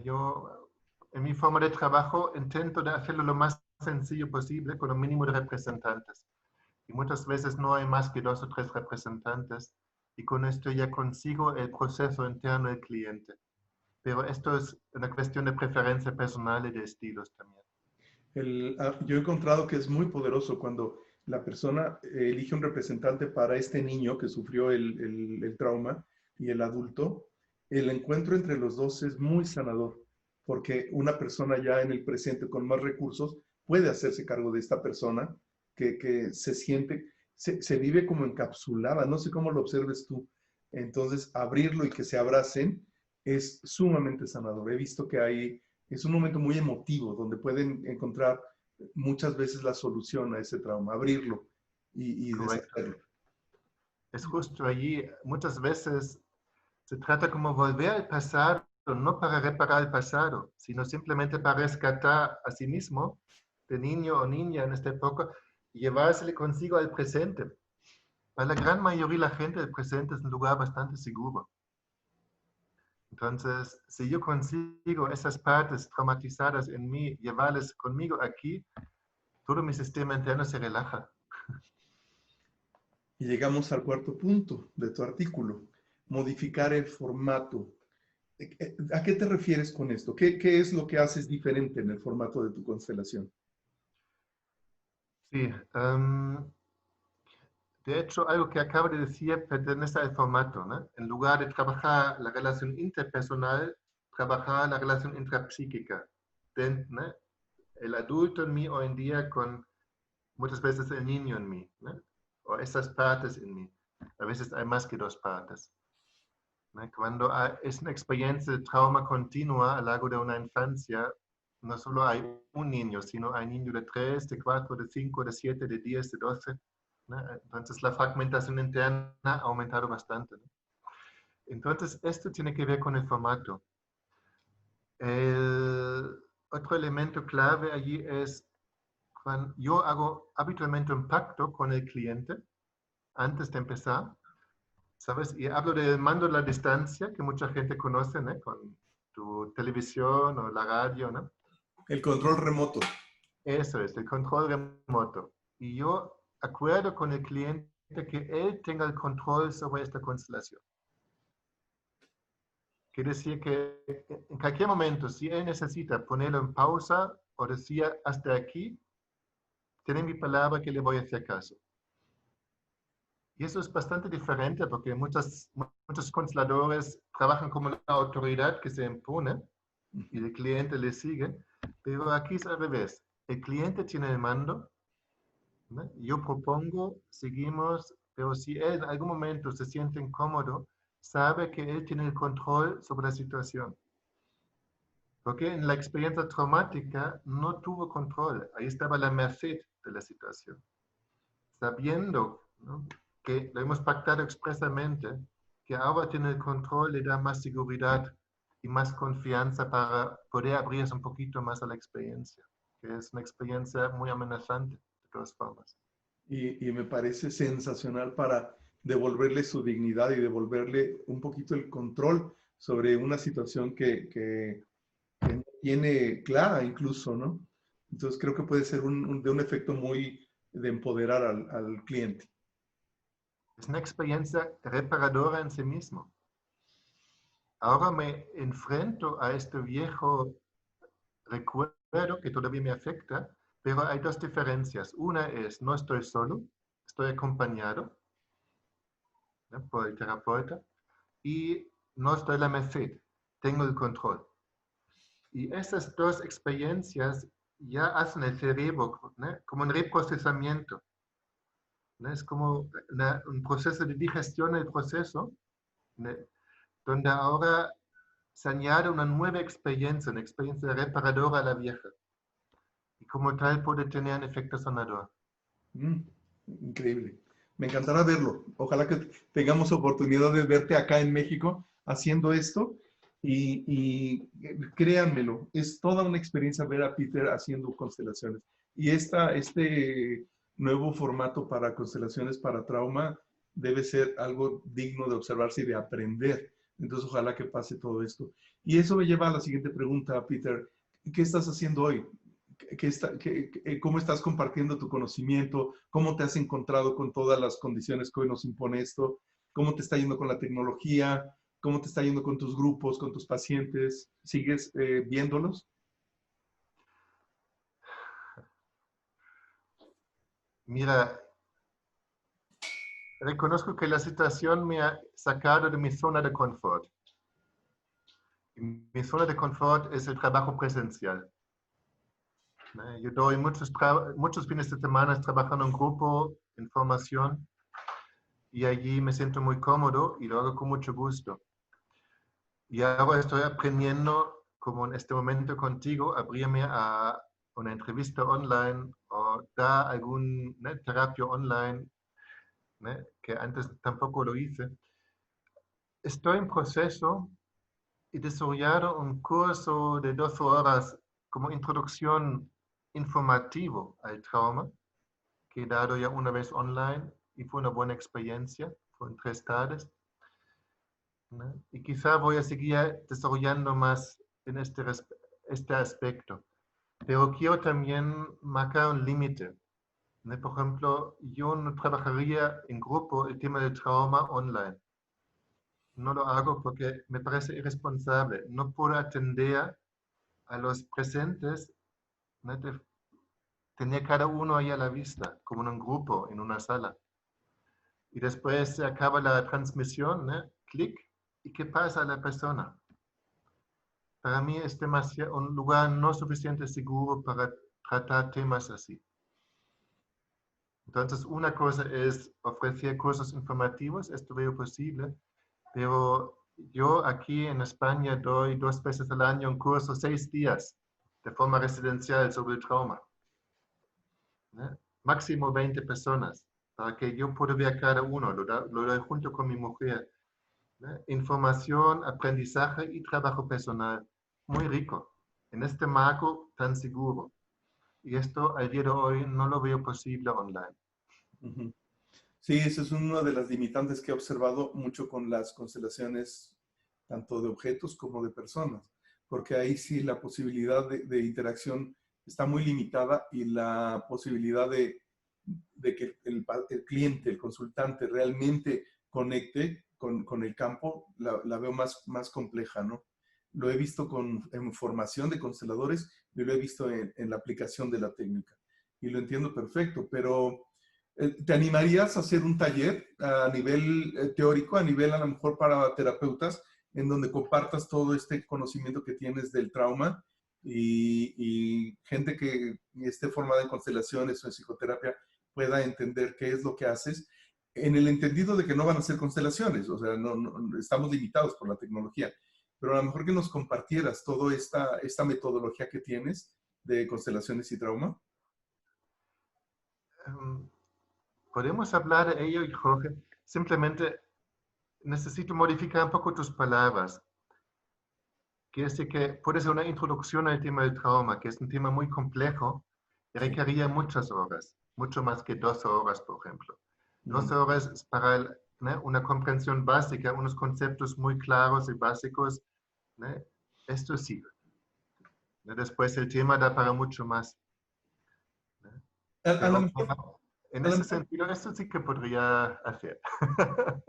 Yo, en mi forma de trabajo, intento de hacerlo lo más sencillo posible, con un mínimo de representantes. Y muchas veces no hay más que 2 o 3 representantes. Y con esto ya consigo el proceso interno del cliente. Pero esto es una cuestión de preferencia personal y de estilos también. Yo he encontrado que es muy poderoso cuando la persona elige un representante para este niño que sufrió el trauma y el adulto. El encuentro entre los dos es muy sanador, porque una persona ya en el presente con más recursos puede hacerse cargo de esta persona que se siente. se vive como encapsulada, no sé cómo lo observes tú. Entonces, abrirlo y que se abracen es sumamente sanador. He visto que es un momento muy emotivo donde pueden encontrar muchas veces la solución a ese trauma, abrirlo y Correcto. deshacerlo. Es justo allí, muchas veces se trata como volver al pasado, no para reparar el pasado, sino simplemente para rescatar a sí mismo, de niño o niña en esta época, y llevársele consigo al presente. Para la gran mayoría de la gente, el presente es un lugar bastante seguro. Entonces, si yo consigo esas partes traumatizadas en mí, llevarlas conmigo aquí, todo mi sistema interno se relaja. Y llegamos al cuarto punto de tu artículo, modificar el formato. ¿A qué te refieres con esto? ¿Qué es lo que haces diferente en el formato de tu constelación? Sí, de hecho, algo que acabo de decir pertenece al formato, ¿no? En lugar de trabajar la relación interpersonal, trabajar la relación intrapsíquica. ¿No? El adulto en mí hoy en día con muchas veces el niño en mí, ¿no? O esas partes en mí. A veces hay más que dos partes. ¿No? Cuando es una experiencia de trauma continua a lo largo de una infancia, no solo hay un niño, sino hay niños de 3, de 4, de 5, de 7, de 10, de 12. ¿No? Entonces la fragmentación interna ha aumentado bastante. ¿No? Entonces esto tiene que ver con el formato. El otro elemento clave allí es cuando yo hago habitualmente un pacto con el cliente antes de empezar, ¿sabes? Y hablo del mando a la distancia, que mucha gente conoce, ¿no? Con tu televisión o la radio, ¿no? El control remoto. Eso es, el control remoto. Y yo acuerdo con el cliente que él tenga el control sobre esta constelación. Quiere decir que en cualquier momento, si él necesita ponerlo en pausa o decir hasta aquí, tiene mi palabra que le voy a hacer caso. Y eso es bastante diferente porque muchos consteladores trabajan como la autoridad que se impone y el cliente le sigue, pero aquí es al revés. El cliente tiene el mando, ¿no? Yo propongo, seguimos, pero si él en algún momento se siente incómodo, sabe que él tiene el control sobre la situación. Porque en la experiencia traumática no tuvo control, ahí estaba la merced de la situación. Sabiendo, ¿no?, que lo hemos pactado expresamente, que ahora tiene el control, le da más seguridad y más confianza para poder abrirse un poquito más a la experiencia, que es una experiencia muy amenazante de todas formas. Y me parece sensacional para devolverle su dignidad y devolverle un poquito el control sobre una situación que no tiene clara incluso, ¿no? Entonces creo que puede ser de un efecto muy de empoderar al cliente. Es una experiencia reparadora en sí mismo. Ahora me enfrento a este viejo recuerdo que todavía me afecta, pero hay dos diferencias. Una es, no estoy solo, estoy acompañado, ¿no?, por el terapeuta, y no estoy a la merced, tengo el control. Y esas dos experiencias ya hacen el cerebro, ¿no?, como un reprocesamiento, ¿no? Es como un proceso de digestión del proceso, ¿no?, donde ahora se añade una nueva experiencia, una experiencia reparadora a la vieja. Y como tal puede tener un efecto sanador. Increíble. Me encantará verlo. Ojalá que tengamos oportunidad de verte acá en México haciendo esto. Y créanmelo, es toda una experiencia ver a Peter haciendo constelaciones. Y este nuevo formato para constelaciones para trauma debe ser algo digno de observarse y de aprender. Entonces, ojalá que pase todo esto. Y eso me lleva a la siguiente pregunta, Peter. ¿Qué estás haciendo hoy? ¿Cómo estás compartiendo tu conocimiento? ¿Cómo te has encontrado con todas las condiciones que hoy nos impone esto? ¿Cómo te está yendo con la tecnología? ¿Cómo te está yendo con tus grupos, con tus pacientes? ¿Sigues viéndolos? Mira, reconozco que la situación me ha sacado de mi zona de confort. Y mi zona de confort es el trabajo presencial. Yo doy muchos fines de semana trabajando en grupo información y allí me siento muy cómodo y lo hago con mucho gusto. Y ahora estoy aprendiendo, como en este momento contigo, abrirme a una entrevista online o dar alguna terapia online, ¿no? Que antes tampoco lo hice. Estoy en proceso y desarrollar un curso de 12 horas como introducción informativo al trauma, que he dado ya una vez online y fue una buena experiencia, fue en 3 tardes, ¿no? Y quizá voy a seguir desarrollando más en este aspecto, pero quiero también marcar un límite, ¿no? Por ejemplo, yo no trabajaría en grupo el tema del trauma online. No lo hago porque me parece irresponsable. No puedo atender a los presentes, ¿no? Tenía cada uno ahí a la vista, como en un grupo, en una sala. Y después se acaba la transmisión, ¿no? Clic, ¿y qué pasa a la persona? Para mí es demasiado, un lugar no suficiente seguro para tratar temas así. Entonces, una cosa es ofrecer cursos informativos, esto veo posible, pero yo aquí en España doy 2 veces al año un curso 6 días de forma residencial sobre el trauma, ¿no? Máximo 20 personas, para que yo pueda ver a cada uno, lo doy junto con mi mujer, ¿no? Información, aprendizaje y trabajo personal, muy rico, en este marco tan seguro. Y esto al día de hoy no lo veo posible online. Ujú. Sí, esa es una de las limitantes que he observado mucho con las constelaciones, tanto de objetos como de personas, porque ahí sí la posibilidad de interacción está muy limitada y la posibilidad de que el cliente, el consultante realmente conecte con el campo, la veo más compleja, ¿no? Lo he visto en formación de consteladores y lo he visto en la aplicación de la técnica. Y lo entiendo perfecto, pero ¿te animarías a hacer un taller a nivel teórico, a nivel a lo mejor para terapeutas, en donde compartas todo este conocimiento que tienes del trauma y gente que esté formada en constelaciones o en psicoterapia pueda entender qué es lo que haces, en el entendido de que no van a ser constelaciones, o sea, no estamos limitados por la tecnología, pero a lo mejor que nos compartieras toda esta metodología que tienes de constelaciones y trauma? Podemos hablar de ello, Jorge. Simplemente necesito modificar un poco tus palabras. Quiere decir que puede ser una introducción al tema del trauma, que es un tema muy complejo y Sí. requería muchas horas, mucho más que 12 horas, por ejemplo. 12 Mm. horas es para ¿no? una comprensión básica, unos conceptos muy claros y básicos, ¿no? Esto sí. ¿No? Después el tema da para mucho más, ¿no? A lo Pero mejor, en a lo ese mejor sentido, esto sí que podría hacer.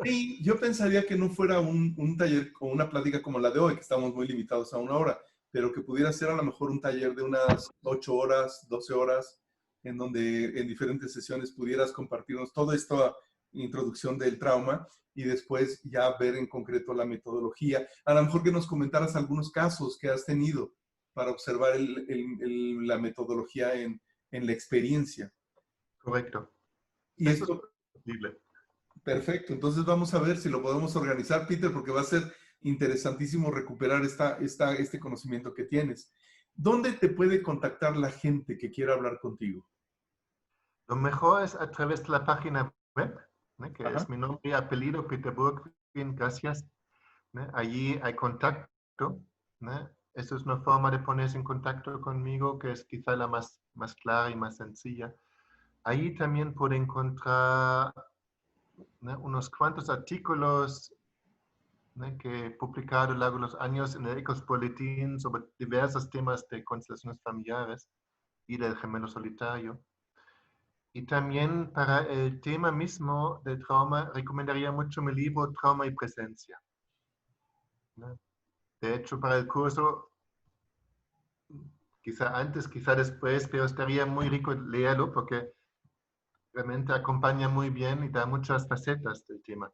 sí, yo pensaría que no fuera un taller o una plática como la de hoy, que estamos muy limitados a una hora, pero que pudiera ser a lo mejor un taller de unas 8 horas, 12 horas, en donde en diferentes sesiones pudieras compartirnos toda esta introducción del trauma y después ya ver en concreto la metodología. A lo mejor que nos comentaras algunos casos que has tenido para observar la metodología en la experiencia. Correcto. Y Eso es esto, posible. perfecto, entonces vamos a ver si lo podemos organizar, Peter, porque va a ser interesantísimo recuperar este conocimiento que tienes. ¿Dónde te puede contactar la gente que quiera hablar contigo? Lo mejor es a través de la página web, ¿no? Que Ajá. es mi nombre y apellido, Peter Burgwin, gracias. ¿No? Allí hay contacto, ¿no? Eso es una forma de ponerse en contacto conmigo que es quizá la más clara y más sencilla. Ahí también puede encontrar, ¿no? unos cuantos artículos, ¿no? que he publicado a lo largo de los años en el Ecos Boletín sobre diversos temas de constelaciones familiares y del gemelo solitario. Y también para el tema mismo del trauma, recomendaría mucho mi libro Trauma y Presencia, ¿no? De hecho, para el curso, quizá antes, quizá después, pero estaría muy rico leerlo porque realmente acompaña muy bien y da muchas facetas del tema.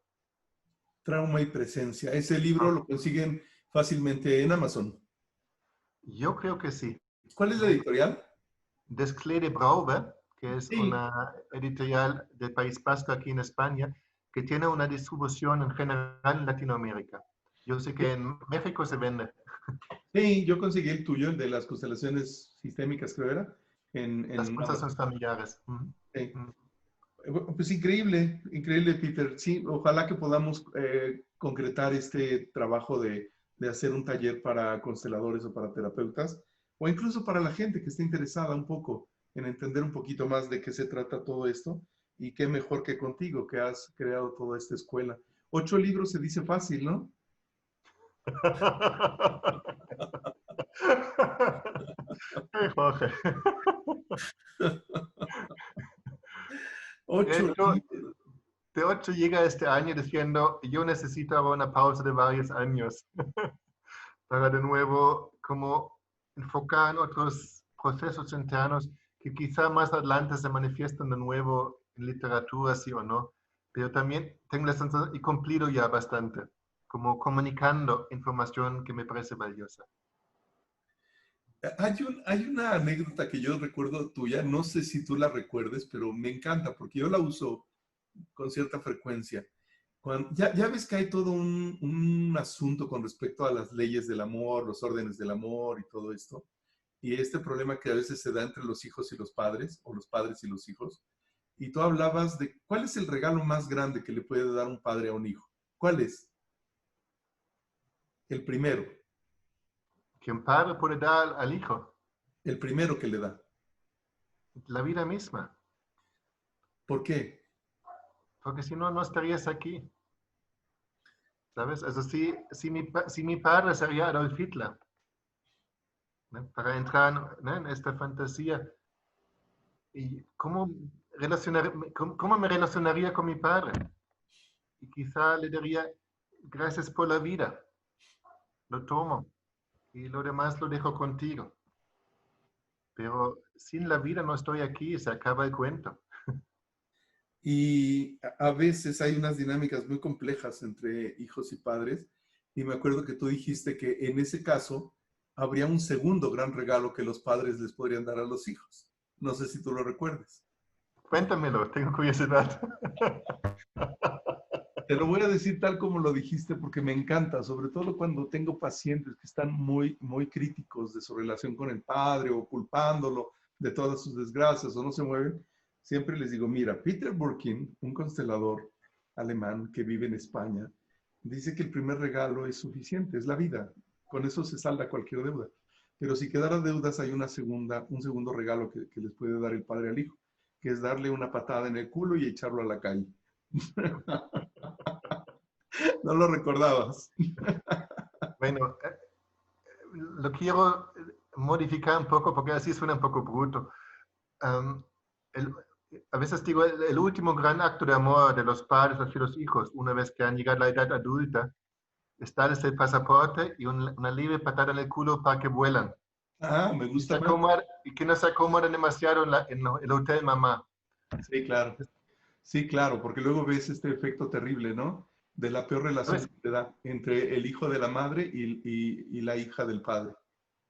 Trauma y presencia. Ese libro lo consiguen fácilmente en Amazon. Yo creo que sí, ¿Cuál es la ¿no? editorial? Desclée de Brouwer, que es Sí, una editorial del País Vasco aquí en España, que tiene una distribución en general en Latinoamérica. Yo sé que en México se vende. sí, yo conseguí el tuyo, el de las constelaciones sistémicas, creo era, Las en Amazon. constelaciones familiares. Sí. Pues increíble, increíble, Peter. Sí, ojalá que podamos concretar este trabajo de hacer un taller para consteladores o para terapeutas, o incluso para la gente que esté interesada un poco en entender un poquito más de qué se trata todo esto, y qué mejor que contigo, que has creado toda esta escuela. 8 libros se dice fácil, ¿no? Hey, Jorge. De 8 libros. hecho, de 8 llega este año diciendo, yo necesitaba una pausa de varios años para de nuevo como enfocar en otros procesos internos que quizá más adelante se manifiestan de nuevo en literatura, sí o no, pero también tengo la sensación, y cumplido ya bastante, como comunicando información que me parece valiosa. Hay una anécdota que yo recuerdo tuya, no sé si tú la recuerdes, pero me encanta porque yo la uso con cierta frecuencia. Ya ves que hay todo un asunto con respecto a las leyes del amor, los órdenes del amor y todo esto. Y este problema que a veces se da entre los hijos y los padres, o los padres y los hijos. Y tú hablabas de cuál es el regalo más grande que le puede dar un padre a un hijo. ¿Cuál es? El primero. Que un padre puede dar al hijo El primero que le da. la vida misma, ¿Por qué? porque si no, no estarías aquí. ¿Sabes? Es así, si mi padre sería Adolf Hitler, ¿no? Para entrar, ¿no?, en esta fantasía. ¿Y cómo me relacionaría con mi padre? Y quizá le diría, gracias por la vida, lo tomo y lo demás lo dejo contigo. Pero sin la vida no estoy aquí, se acaba el cuento. Y a veces hay unas dinámicas muy complejas entre hijos y padres. Y me acuerdo que tú dijiste que en ese caso habría un segundo gran regalo que los padres les podrían dar a los hijos. No sé si tú lo recuerdas. Cuéntamelo, tengo curiosidad. Te lo voy a decir tal como lo dijiste porque me encanta, sobre todo cuando tengo pacientes que están muy, muy críticos de su relación con el padre o culpándolo de todas sus desgracias o no se mueven. Siempre les digo, mira, Peter Burkin, un constelador alemán que vive en España, dice que el primer regalo es suficiente, es la vida. Con eso se salda cualquier deuda. Pero si quedara deudas, hay un segundo regalo que les puede dar el padre al hijo, que es darle una patada en el culo y echarlo a la calle. No lo recordabas. Bueno, lo quiero modificar un poco porque así suena un poco bruto. Um, el, a veces digo, el último gran acto de amor de los padres hacia los hijos, una vez que han llegado a la edad adulta, es darles el pasaporte y una leve patada en el culo para que vuelan. Ah, me Y, gusta más. y que no se acomoden demasiado en el hotel mamá. Sí, claro. Sí, claro, porque luego ves este efecto terrible, ¿no? De la peor relación ¿Sabes? que se da entre el hijo de la madre y la hija del padre.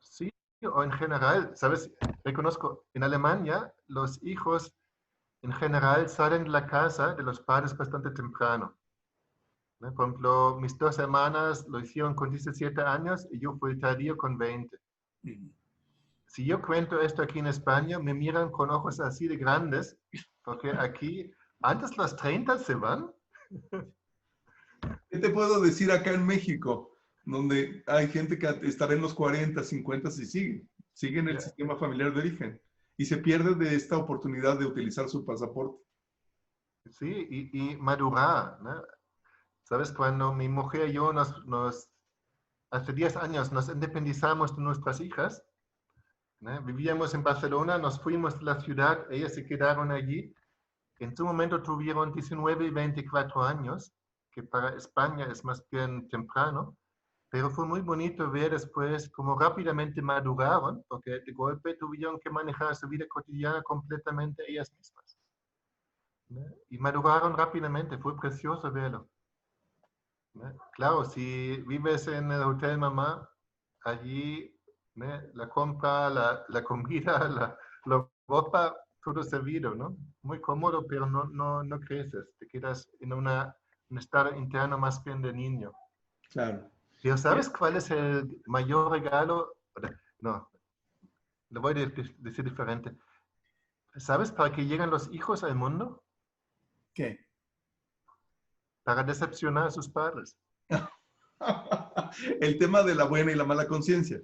Sí, o en general, ¿sabes? Reconozco, en Alemania los hijos en general salen de la casa de los padres bastante temprano, ¿no? Por ejemplo, mis 2 hermanas lo hicieron con 17 años y yo fui tardío con 20. Mm. Si yo cuento esto aquí en España, me miran con ojos así de grandes, porque aquí, antes los 30 se van. ¿Qué te puedo decir acá en México? Donde hay gente que estará en los 40, 50 y siguen el Ya. sistema familiar de origen y se pierde de esta oportunidad de utilizar su pasaporte. Sí, y madurar, ¿no? ¿Sabes? Cuando mi mujer y yo hace 10 años nos independizamos de nuestras hijas, ¿no? Vivíamos en Barcelona, nos fuimos de la ciudad, ellas se quedaron allí. En su momento tuvieron 19 y 24 años, que para España es más bien temprano, pero fue muy bonito ver después cómo rápidamente maduraron, porque de golpe tuvieron que manejar su vida cotidiana completamente ellas mismas, ¿no? Y maduraron rápidamente, fue precioso verlo, ¿no? Claro, si vives en el hotel mamá, allí, ¿no?, la compra, la comida, la ropa, todo servido, ¿no? Muy cómodo, pero no creces. Te quedas en un estado interno más bien de niño. Claro. Pero ¿sabes cuál es el mayor regalo? No, lo voy a decir diferente. ¿Sabes para qué llegan los hijos al mundo? ¿Qué? Para decepcionar a sus padres. El tema de la buena y la mala conciencia.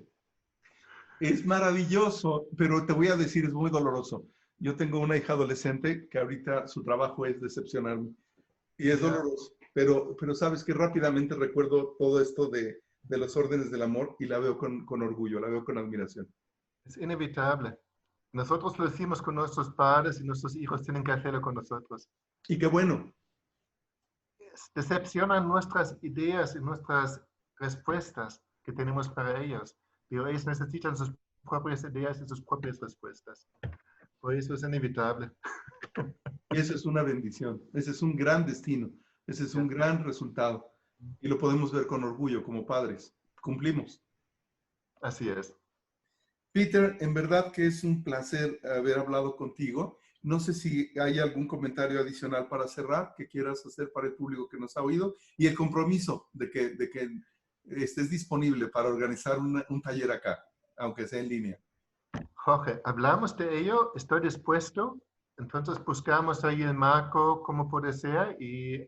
Es maravilloso, pero te voy a decir, es muy doloroso. Yo tengo una hija adolescente que ahorita su trabajo es decepcionarme y es doloroso, pero sabes que rápidamente recuerdo todo esto de los órdenes del amor y la veo con orgullo, la veo con admiración. Es inevitable. Nosotros lo decimos con nuestros padres y nuestros hijos tienen que hacerlo con nosotros. Y qué bueno. Decepcionan nuestras ideas y nuestras respuestas que tenemos para ellos, pero ellos necesitan sus propias ideas y sus propias respuestas. Por eso es inevitable. Y eso es una bendición, ese es un gran destino, ese es un gran resultado. Y lo podemos ver con orgullo como padres. Cumplimos. Así es. Peter, en verdad que es un placer haber hablado contigo. No sé si hay algún comentario adicional para cerrar que quieras hacer para el público que nos ha oído y el compromiso de que estés disponible para organizar un taller acá, aunque sea en línea. Jorge, hablamos de ello, estoy dispuesto, entonces buscamos ahí el marco, cómo puede ser, y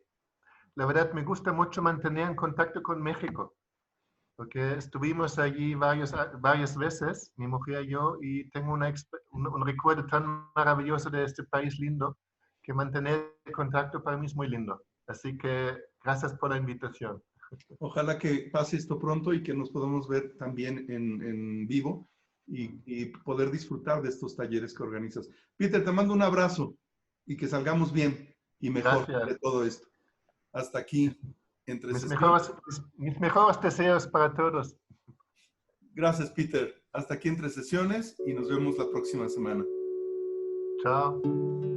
la verdad me gusta mucho mantener en contacto con México, porque estuvimos allí varias veces, mi mujer y yo, y tengo un recuerdo tan maravilloso de este país lindo, que mantener el contacto para mí es muy lindo. Así que gracias por la invitación. Ojalá que pase esto pronto y que nos podamos ver también en vivo y poder disfrutar de estos talleres que organizas. Peter, te mando un abrazo y que salgamos bien y mejor Gracias. de todo esto. Hasta aquí, entre Mis sesiones. mejores deseos para todos. Gracias, Peter. Hasta aquí entre sesiones y nos vemos la próxima semana. Chao.